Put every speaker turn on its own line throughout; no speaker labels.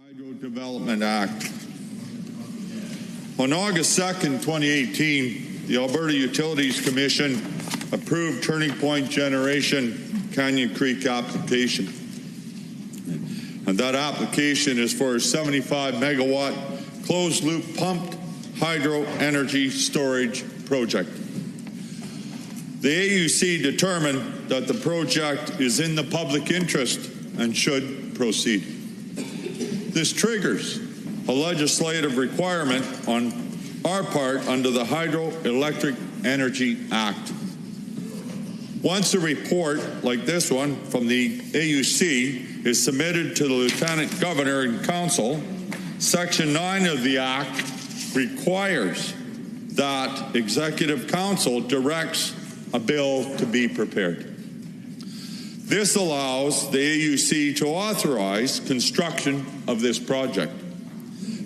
Hydro Development Act. On August 2nd, 2018, the Alberta Utilities Commission approved Turning Point Generation Canyon Creek application. And that application is for a 75 megawatt closed loop pumped hydro energy storage project. The AUC determined that the project is in the public interest and should proceed. This triggers a legislative requirement on our part under the Hydroelectric Energy Act. Once a report like this one from the AUC is submitted to the Lieutenant Governor and Council, Section 9 of the Act requires that Executive Council directs a bill to be prepared. This allows the AUC to authorize construction of this project.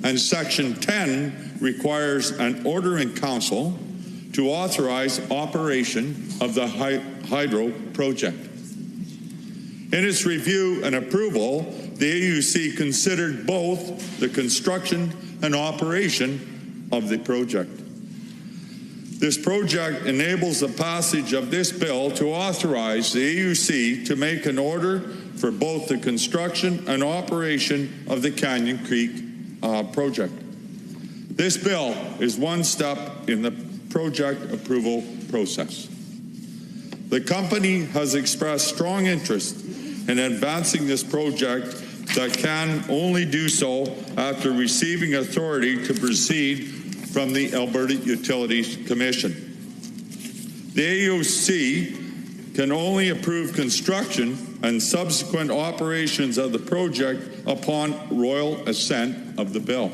And Section 10 requires an order in council to authorize operation of the hydro project. In its review and approval, the AUC considered both the construction and operation of the project. This project enables the passage of this bill to authorize the AUC to make an order for both the construction and operation of the Canyon Creek project. This bill is one step in the project approval process. The company has expressed strong interest in advancing this project that can only do so after receiving authority to proceed from the Alberta Utilities Commission. The AUC can only approve construction and subsequent operations of the project upon royal assent of the bill.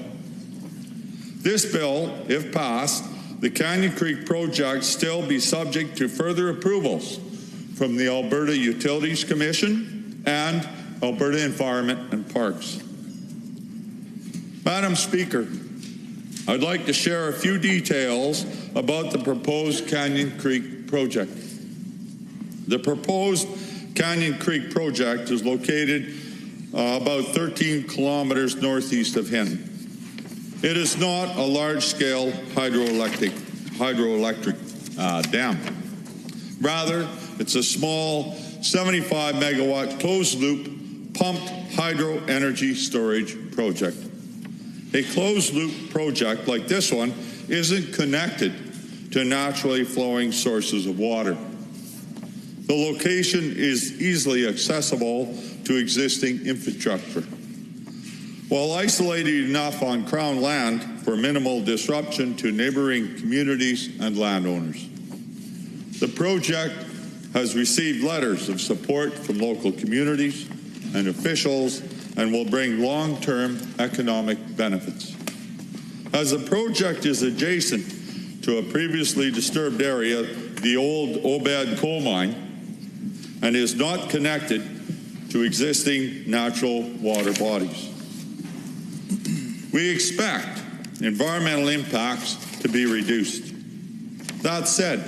This bill, if passed, the Canyon Creek project still be subject to further approvals from the Alberta Utilities Commission and Alberta Environment and Parks. Madam Speaker, I'd like to share a few details about the proposed Canyon Creek project. The proposed Canyon Creek project is located about 13 kilometers northeast of Hinton. It is not a large-scale hydroelectric dam. Rather, it's a small 75 megawatt closed-loop pumped hydro energy storage project. A closed-loop project like this one isn't connected to naturally flowing sources of water. The location is easily accessible to existing infrastructure. While isolated enough on Crown land for minimal disruption to neighboring communities and landowners. The project has received letters of support from local communities and officials and will bring long-term economic benefits. As the project is adjacent to a previously disturbed area, the old Obed coal mine, and is not connected to existing natural water bodies. We expect environmental impacts to be reduced. That said,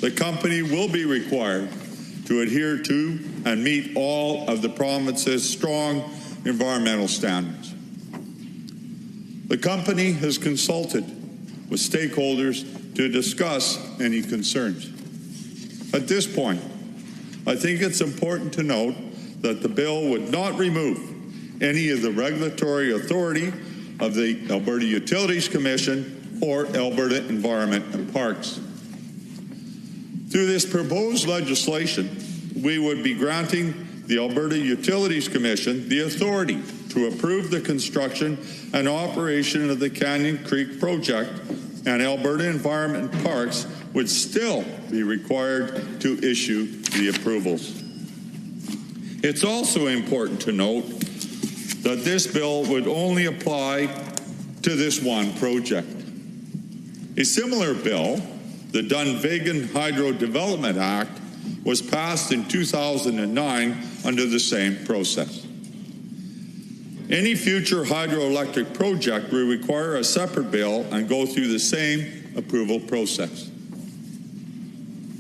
the company will be required to adhere to and meet all of the province's strong environmental standards. The company has consulted with stakeholders to discuss any concerns. At this point, I think it's important to note that the bill would not remove any of the regulatory authority of the Alberta Utilities Commission or Alberta Environment and Parks. Through this proposed legislation, we would be granting the Alberta Utilities Commission the authority to approve the construction and operation of the Canyon Creek project, and Alberta Environment and Parks would still be required to issue the approvals. It's also important to note that this bill would only apply to this one project. A similar bill, the Dunvegan Hydro Development Act, was passed in 2009 under the same process. Any future hydroelectric project will require a separate bill and go through the same approval process.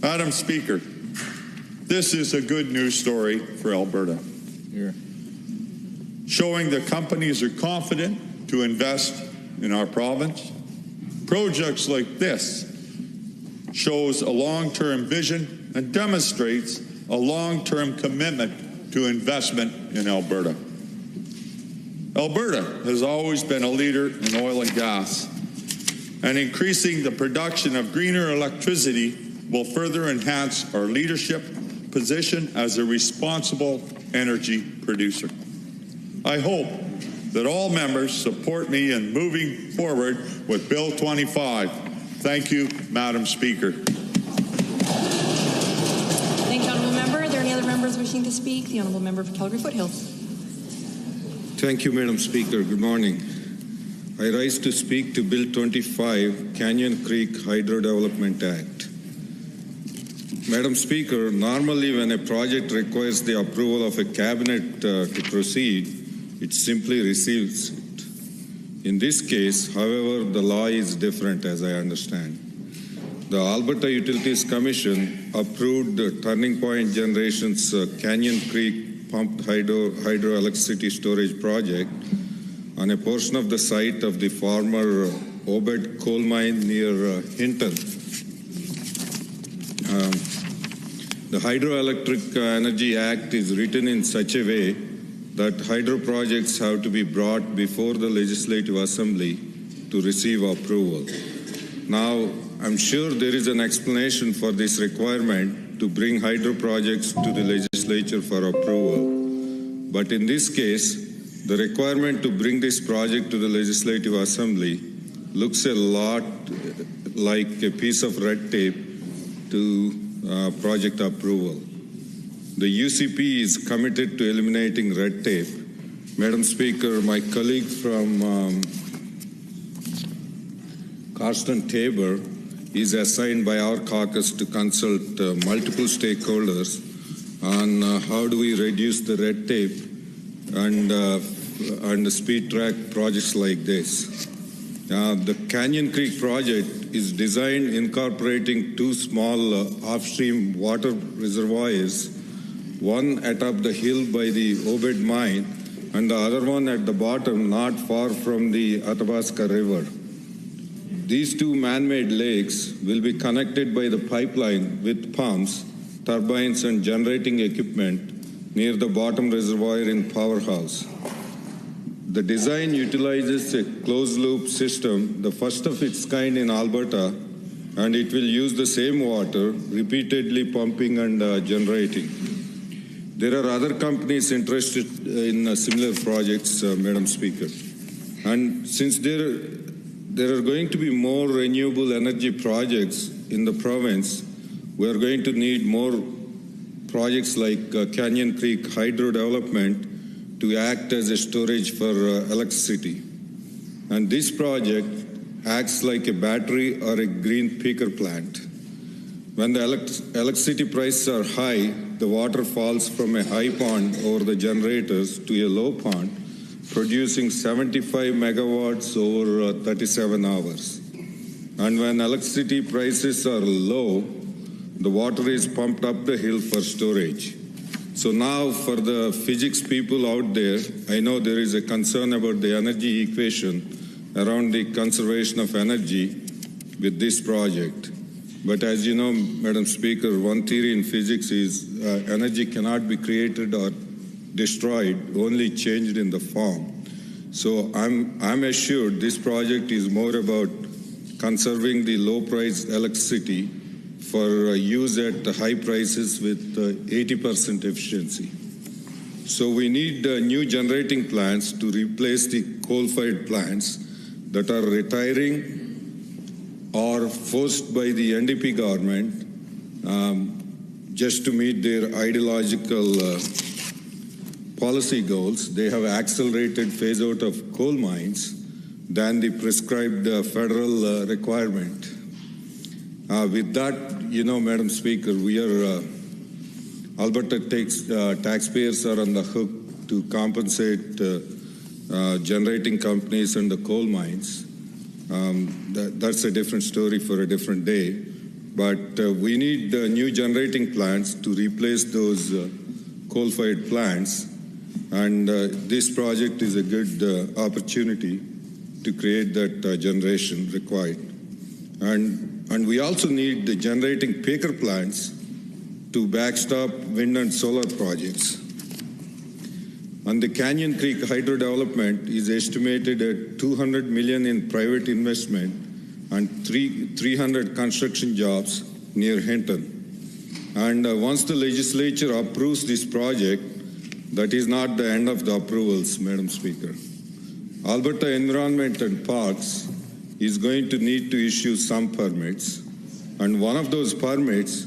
Madam Speaker, this is a good news story for Alberta.
Here.
showing that companies are confident to invest in our province. Projects like this shows a long-term vision and demonstrates a long-term commitment to investment in Alberta. Alberta has always been a leader in oil and gas, and increasing the production of greener electricity will further enhance our leadership position as a responsible energy producer. I hope that all members support me in moving forward with Bill 25. Thank you, Madam Speaker.
Thank you, Honourable Member. Are there any other members wishing to speak? The Honourable Member for Calgary Foothills.
Thank you, Madam Speaker. Good morning. I rise to speak to Bill 25, Canyon Creek Hydro Development Act. Madam Speaker, normally when a project requires the approval of a cabinet to proceed, it simply receives it. In this case, however, the law is different, as I understand. The Alberta Utilities Commission approved Turning Point Generation's Canyon Creek pumped hydroelectricity storage project on a portion of the site of the former Obed coal mine near Hinton. The Hydroelectric Energy Act is written in such a way that hydro projects have to be brought before the Legislative Assembly to receive approval. Now, I'm sure there is an explanation for this requirement to bring hydro projects to the Legislature for approval. But in this case, the requirement to bring this project to the Legislative Assembly looks a lot like a piece of red tape to project approval. The UCP is committed to eliminating red tape. Madam Speaker, my colleague from Carsten Tabor is assigned by our caucus to consult multiple stakeholders on how do we reduce the red tape and speed track projects like this. The Canyon Creek project is designed incorporating two small offstream water reservoirs, one atop the hill by the Obed mine and the other one at the bottom not far from the Athabasca River. These two man-made lakes will be connected by the pipeline with pumps, turbines, and generating equipment near the bottom reservoir in Powerhouse. The design utilizes a closed-loop system, the first of its kind in Alberta, and it will use the same water, repeatedly pumping and generating. There are other companies interested in similar projects, Madam Speaker. And since there are going to be more renewable energy projects in the province, we are going to need more projects like Canyon Creek hydro development to act as a storage for electricity. And this project acts like a battery or a green peaker plant. When the electricity prices are high, the water falls from a high pond over the generators to a low pond, producing 75 megawatts over 37 hours. And when electricity prices are low, the water is pumped up the hill for storage. So now for the physics people out there, I know there is a concern about the energy equation around the conservation of energy with this project. But as you know, Madam Speaker, one theory in physics is energy cannot be created or destroyed, only changed in the form. So I'm assured this project is more about conserving the low-priced electricity for use at high prices with 80% efficiency. So we need new generating plants to replace the coal-fired plants that are retiring or forced by the NDP government just to meet their ideological policy goals. They have accelerated phase out of coal mines than the prescribed federal requirement. With that, Madam Speaker, we are Alberta taxpayers are on the hook to compensate generating companies and the coal mines. That's a different story for a different day. But we need new generating plants to replace those coal-fired plants. And this project is a good opportunity to create that generation required. And we also need the generating peaker plants to backstop wind and solar projects. And the Canyon Creek hydro development is estimated at $200 million in private investment and 300 construction jobs near Hinton. And once the legislature approves this project, that is not the end of the approvals, Madam Speaker. Alberta Environment and Parks is going to need to issue some permits, and one of those permits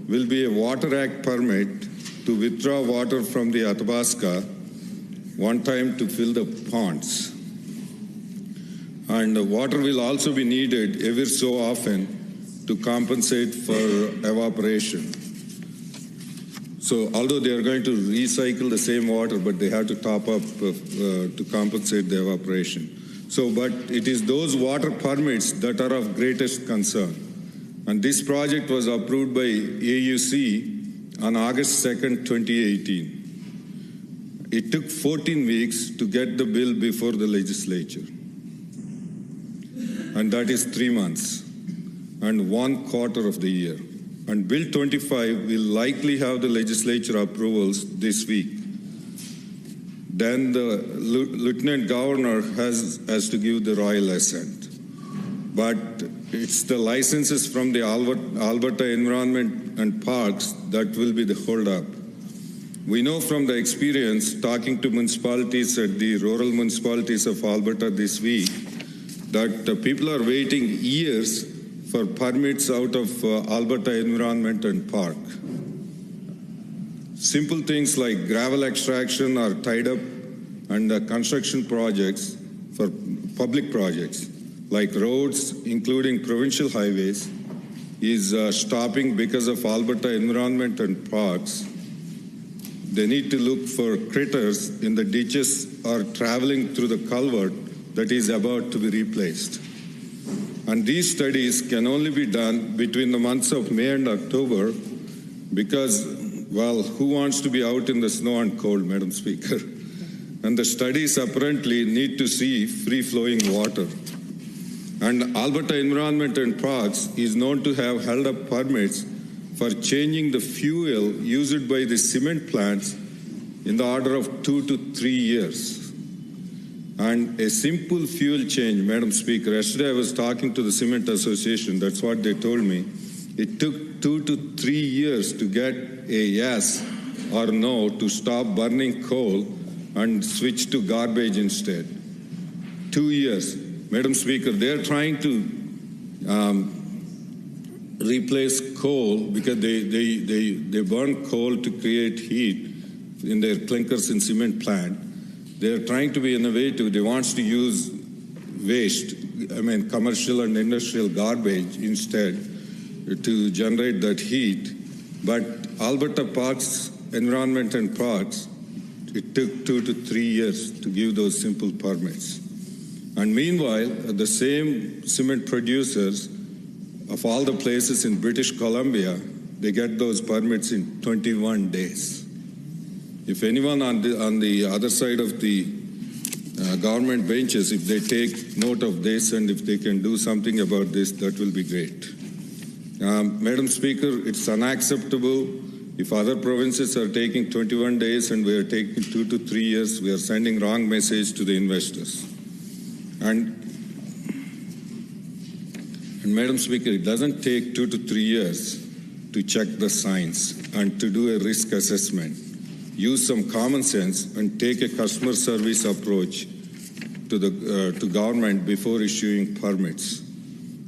will be a Water Act permit to withdraw water from the Athabasca one time to fill the ponds. And water will also be needed every so often to compensate for evaporation. So although they are going to recycle the same water, but they have to top up to compensate the evaporation. But it is those water permits that are of greatest concern. And this project was approved by AUC on August 2nd, 2018. It took 14 weeks to get the bill before the legislature. And that is 3 months and 1 quarter of the year. And Bill 25 will likely have the legislature approvals this week. Then the Lieutenant Governor has to give the royal assent. But it's the licenses from the Alberta Environment and Parks that will be the holdup. We know from the experience talking to municipalities at the rural municipalities of Alberta this week that people are waiting years for permits out of Alberta Environment and Park. Simple things like gravel extraction are tied up, and construction projects for public projects like roads, including provincial highways, is stopping because of Alberta Environment and Parks. They need to look for critters in the ditches or traveling through the culvert that is about to be replaced. And these studies can only be done between the months of May and October because, well, who wants to be out in the snow and cold, Madam Speaker? And the studies apparently need to see free-flowing water. And Alberta Environment and Parks is known to have held up permits for changing the fuel used by the cement plants in the order of 2 to 3 years. And a simple fuel change, Madam Speaker, yesterday I was talking to the Cement Association, that's what they told me. It took 2 to 3 years to get a yes or no to stop burning coal and switch to garbage instead. 2 years. Madam Speaker, they're trying to replace coal because they burn coal to create heat in their clinkers and cement plant. They're trying to be innovative. They want to use waste, commercial and industrial garbage instead to generate that heat. But Alberta Parks, Environment and Parks, it took 2 to 3 years to give those simple permits. And meanwhile, the same cement producers of all the places in British Columbia, they get those permits in 21 days. If anyone on the other side of the government benches, if they take note of this and if they can do something about this, that will be great. Madam Speaker, it's unacceptable if other provinces are taking 21 days and we are taking 2 to 3 years. We are sending wrong message to the investors. And Madam Speaker, it doesn't take 2 to 3 years to check the science and to do a risk assessment. Use some common sense and take a customer service approach to government before issuing permits.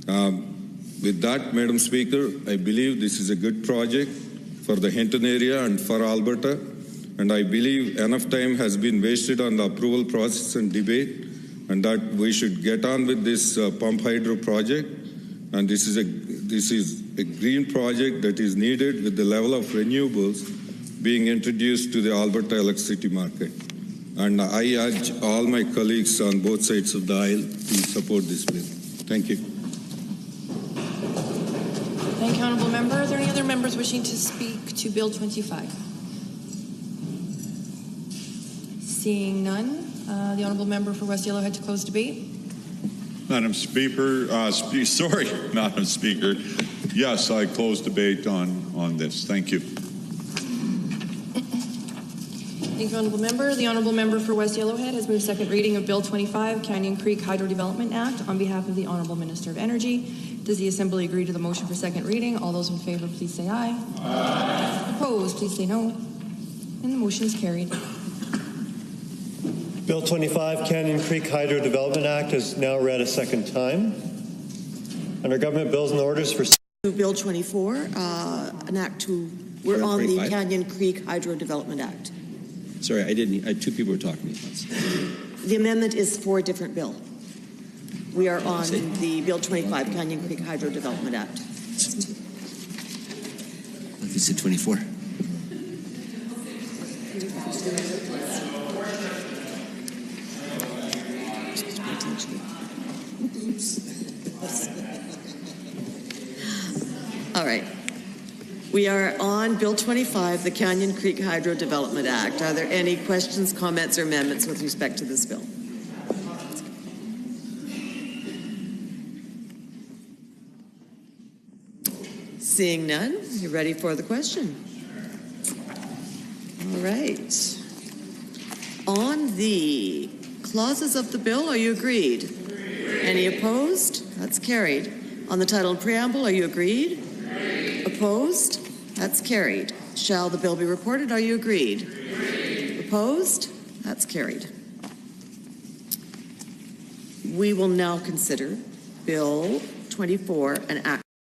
With that, Madam Speaker, I believe this is a good project for the Hinton area and for Alberta, and I believe enough time has been wasted on the approval process and debate, and that we should get on with this pump hydro project. And this is a green project that is needed with the level of renewables being introduced to the Alberta electricity market. And I urge all my colleagues on both sides of the aisle to support this bill. Thank you.
Thank you, Honourable Member. Are there any other members wishing to speak to Bill 25? Seeing none, the honourable member for West Yellowhead to close debate.
Madam Speaker, Madam Speaker. Yes, I close debate on this. Thank you.
Thank you, honourable member. The honourable member for West Yellowhead has moved second reading of Bill 25, Canyon Creek Hydro Development Act, on behalf of the Honourable Minister of Energy. Does the Assembly agree to the motion for second reading? All those in favour, please say aye. Aye. Opposed, please say no. And the motion is carried.
Bill 25, Canyon Creek Hydro Development Act, is now read a second time. Under Government Bills and Orders for
Bill 24, an act to, we're on the
25?
Canyon Creek Hydro Development Act.
Sorry, I didn't. Two people were talking to me once.
The amendment is for a different bill. We are on the Bill 25, Canyon Creek Hydro Development Act.
You said 24.
All right. We are on Bill 25, the Canyon Creek Hydro Development Act. Are there any questions, comments, or amendments with respect to this bill? Seeing none, you ready for the question? All right. On the clauses of the bill, are you agreed? Any opposed? That's carried. On the title and preamble, are you agreed? Opposed? That's carried. Shall the bill be reported? Are you agreed? Opposed? That's carried. We will now consider Bill 24, an act